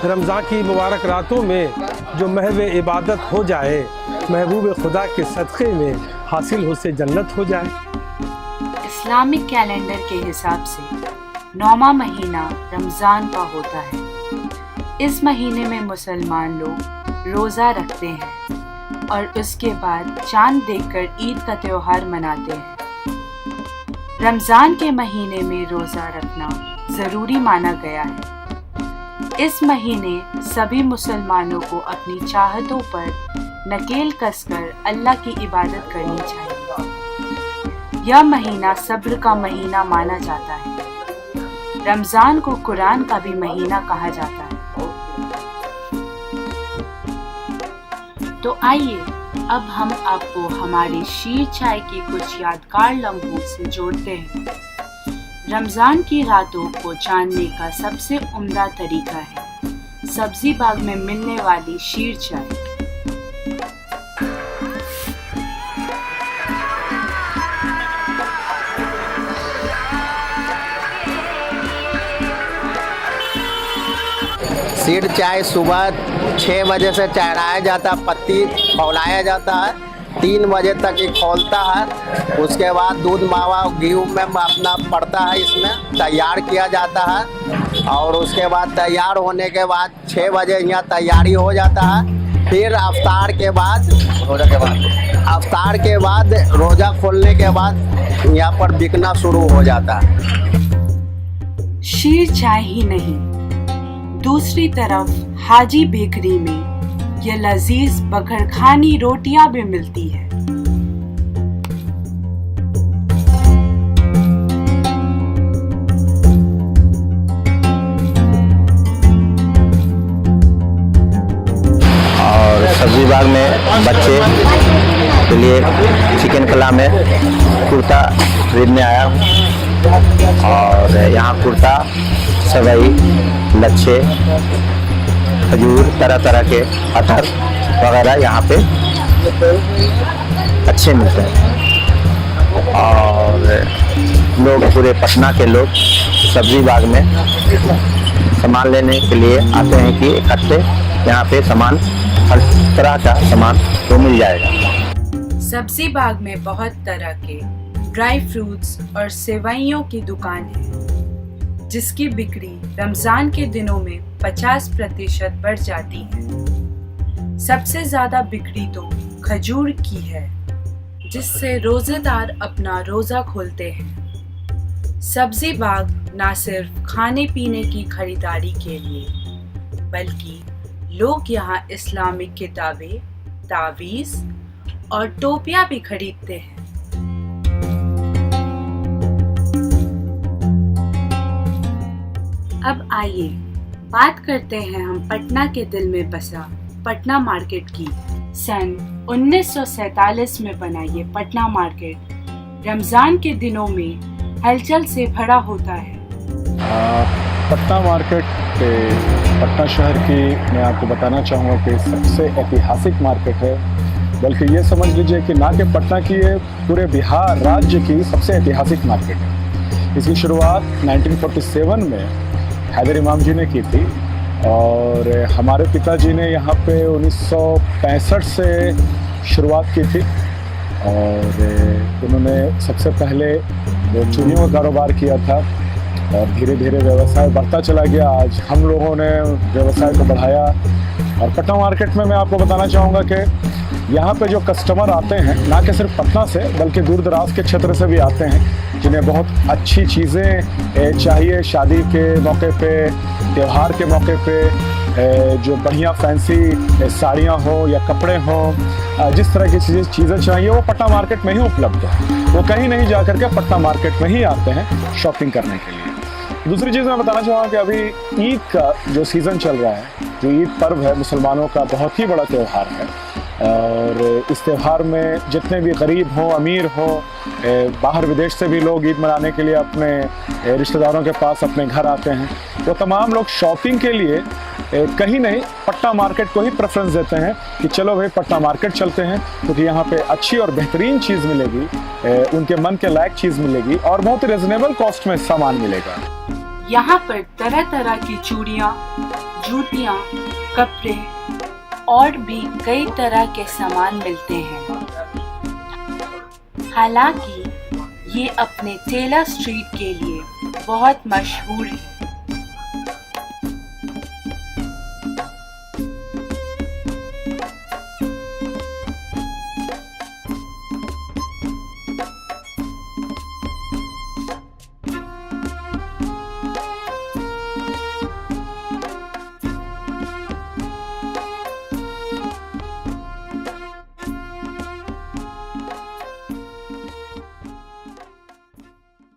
रमज़ान की मुबारक रातों में जो महव इबादत हो जाए, महबूब खुदा के सदक़े में हासिल हो से जन्नत हो जाए। इस्लामिक कैलेंडर के हिसाब से 9वां महीना रमज़ान का होता है। इस महीने में मुसलमान लोग रोज़ा रखते हैं और उसके बाद चांद देखकर ईद का त्योहार मनाते हैं। रमज़ान के महीने में रोज़ा रखना ज़रूरी माना गया है। इस महीने सभी मुसलमानों को अपनी चाहतों पर नकेल कसकर अल्लाह की इबादत करनी चाहिए। यह महीना सब्र का महीना माना जाता है। रमज़ान को कुरान का भी महीना कहा जाता है। तो आइए अब हम आपको हमारे शीर चाय के कुछ यादगार लम्हों से जोड़ते हैं। रमज़ान की रातों को जानने का सबसे उम्दा तरीका है सब्जी बाग में मिलने वाली शीर चाय। शीर चाय सुबह 6 बजे से चढ़ाया जाता है, पत्ती खौलाया जाता है, 3 बजे तक ये खौलता है। उसके बाद दूध मावा घी में अपना पड़ता है, इसमें तैयार किया जाता है और उसके बाद तैयार होने के बाद 6 बजे यहाँ तैयारी हो जाता है। फिर अफ्तार के बाद रोज़ा खोलने के बाद यहाँ पर बिकना शुरू हो जाता है। शीर चाय ही नहीं, दूसरी तरफ हाजी बेकरी में ये लजीज बघरखानी रोटियां भी मिलती है। और सब्जी बाग में बच्चे के लिए चिकन कला में कुर्ता खरीदने आया हूँ और यहाँ कुर्ता, सवई, लच्छे, खजूर, तरह तरह के अतर वगैरह यहाँ पे अच्छे मिलते हैं। और लोग पूरे पटना के लोग सब्जी बाग में सामान लेने के लिए आते हैं कि इकट्ठे यहाँ पे सामान, हर तरह का सामान तो मिल जाएगा। सब्जी बाग में बहुत तरह के ड्राई फ्रूट्स और सेवइयों की दुकान है, जिसकी बिक्री रमजान के दिनों में 50% बढ़ जाती है। सबसे ज्यादा बिक्री तो खजूर की है, जिससे रोजेदार अपना रोजा खोलते हैं। सब्जी बाग न सिर्फ खाने पीने की खरीदारी के लिए, बल्कि लोग यहाँ इस्लामिक किताबें, तावीज़ और टोपियाँ भी खरीदते हैं। अब आइए बात करते हैं हम पटना के दिल में बसा पटना मार्केट की। सन 1947 में बना ये पटना मार्केट रमज़ान के दिनों में हलचल से भरा होता है। पटना मार्केट पटना शहर की मैं आपको बताना चाहूँगा कि सबसे ऐतिहासिक मार्केट है, बल्कि ये समझ लीजिए कि ना कि पटना की, ये पूरे बिहार राज्य की सबसे ऐतिहासिक मार्केट है। इसकी शुरुआत 1947 में हैदर इमाम जी ने की थी और हमारे पिताजी ने यहाँ पे 1965 से शुरुआत की थी और उन्होंने सबसे पहले चूड़ियों का कारोबार किया था और धीरे धीरे व्यवसाय बढ़ता चला गया। आज हम लोगों ने व्यवसाय को बढ़ाया और पटना मार्केट में मैं आपको बताना चाहूँगा कि यहाँ पे जो कस्टमर आते हैं, ना कि सिर्फ पटना से बल्कि दूर दराज के क्षेत्र से भी आते हैं, जिन्हें बहुत अच्छी चीज़ें चाहिए शादी के मौके पे, त्यौहार के मौके पे, जो बढ़िया फैंसी साड़ियाँ हो या कपड़े हों, जिस तरह की चीज़ें चाहिए वो पटना मार्केट में ही उपलब्ध है। वो कहीं नहीं जा कर के पटना मार्केट में ही आते हैं शॉपिंग करने के लिए। दूसरी चीज़ मैं बताना चाहूँगा कि अभी ईद का जो सीज़न चल रहा है, जो ईद पर्व है मुसलमानों का बहुत ही बड़ा त्यौहार है और इस त्यौहार में जितने भी गरीब हों, अमीर हों, बाहर विदेश से भी लोग ईद मनाने के लिए अपने रिश्तेदारों के पास अपने घर आते हैं, तो तमाम लोग शॉपिंग के लिए कहीं नहीं पटना मार्केट को ही प्रेफरेंस देते हैं कि चलो भाई पटना मार्केट चलते हैं, क्योंकि यहाँ पे अच्छी और बेहतरीन चीज़ मिलेगी, उनके मन के लायक चीज़ मिलेगी और बहुत ही रिजनेबल कॉस्ट में सामान मिलेगा। यहाँ पर तरह तरह की चूड़ियाँ, जूतियाँ, कपड़े और भी कई तरह के सामान मिलते हैं। हालांकि ये अपने चेला स्ट्रीट के लिए बहुत मशहूर है।